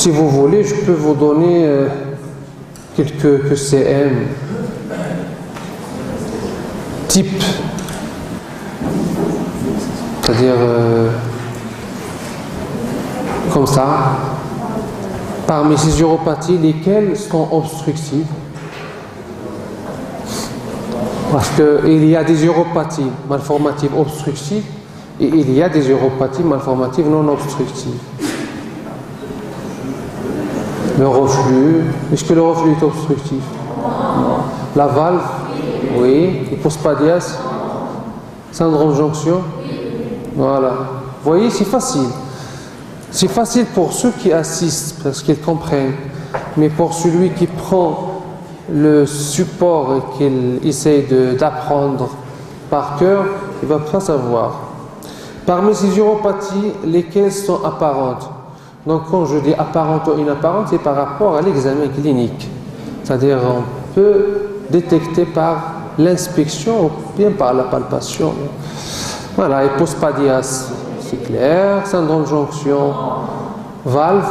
Si vous voulez, je peux vous donner quelques CM. Type, c'est-à-dire comme ça, parmi ces uropathies, lesquelles sont obstructives? Parce qu'il y a des uropathies malformatives obstructives et il y a des uropathies malformatives non obstructives. Le reflux, est-ce que le reflux est obstructif? Non. La valve? Oui. Hypospadias? Syndrome de jonction? Voilà. Vous voyez, c'est facile. C'est facile pour ceux qui assistent parce qu'ils comprennent. Mais pour celui qui prend le support et qu'il essaye d'apprendre par cœur, il ne va pas savoir. Parmi ces uropathies, lesquelles sont apparentes? Donc quand je dis apparente ou inapparente, c'est par rapport à l'examen clinique. C'est-à-dire on peut détecter par l'inspection ou bien par la palpation. Voilà, hypospadias, c'est clair. Syndrome de jonction, valve,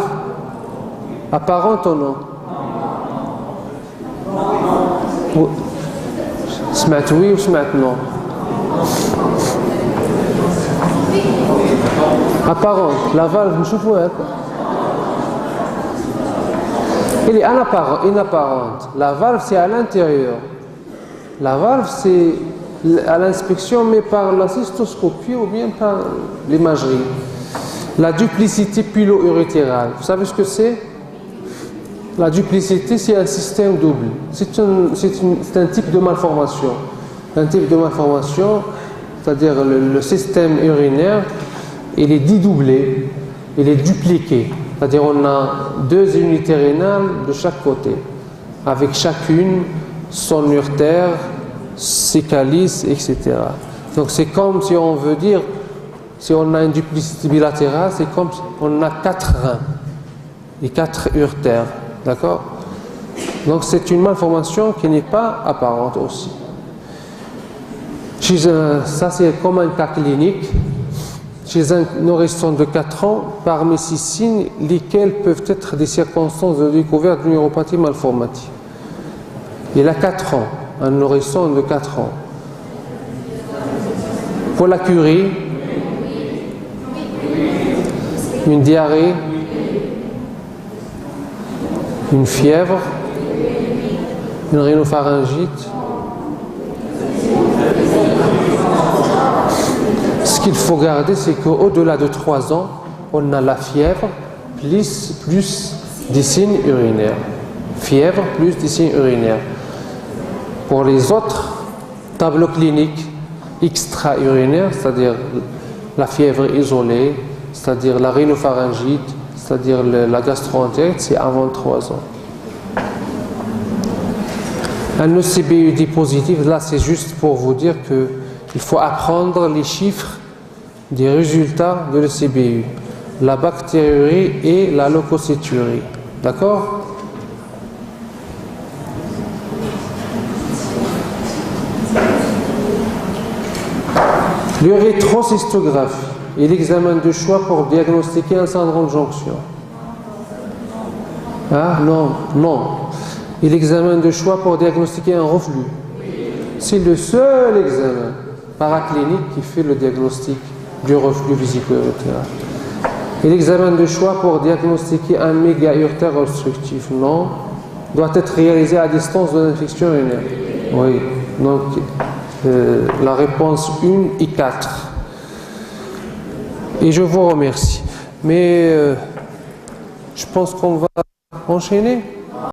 apparente ou non? سمعت oui ou سمعت non? Apparente, la valve, نشوفوها. Elle est inapparente. La valve, c'est à l'intérieur. La valve, c'est à l'inspection, mais par la cystoscopie ou bien par l'imagerie. La duplicité pilo-urétérale, vous savez ce que c'est? La duplicité, c'est un système double. C'est un type de malformation. Un type de malformation, c'est-à-dire le système urinaire, il est dédoublé, il est dupliqué. C'est-à-dire on a deux unités rénales de chaque côté, avec chacune son urtère, ses calices, etc. Donc c'est comme si on veut dire, si on a une duplicité bilatérale, c'est comme si on a 4 reins et 4 urtères. D'accord? Donc c'est une malformation qui n'est pas apparente aussi. Ça c'est comme un cas clinique. Chez un nourrisson de 4 ans, parmi ces signes, lesquels peuvent être des circonstances de découverte d'une uropathie malformative. Il a 4 ans, un nourrisson de 4 ans. Pollacurie, une diarrhée, une fièvre, une rhinopharyngite. Ce qu'il faut garder, c'est qu'au-delà de 3 ans, on a la fièvre plus des signes urinaires. Fièvre plus des signes urinaires. Pour les autres tableaux cliniques extra-urinaires, c'est-à-dire la fièvre isolée, c'est-à-dire la rhinopharyngite, c'est-à-dire la gastro-entérite, c'est avant 3 ans. Un ECBUD positif, là c'est juste pour vous dire qu'il faut apprendre les chiffres des résultats de l'ECBU, la bactériurie et la leucocyturie. D'accord? L'urétrocystographie est l'examen de choix pour diagnostiquer un syndrome de jonction. Ah non. Et l'examen de choix pour diagnostiquer un reflux. C'est le seul examen paraclinique qui fait le diagnostic du reflux vésico-urétral. Et l'examen de choix pour diagnostiquer un méga-urtère obstructif, non, doit être réalisé à distance de l'infection urinaire. Oui, donc la réponse 1 et 4. Et je vous remercie. Mais je pense qu'on va enchaîner.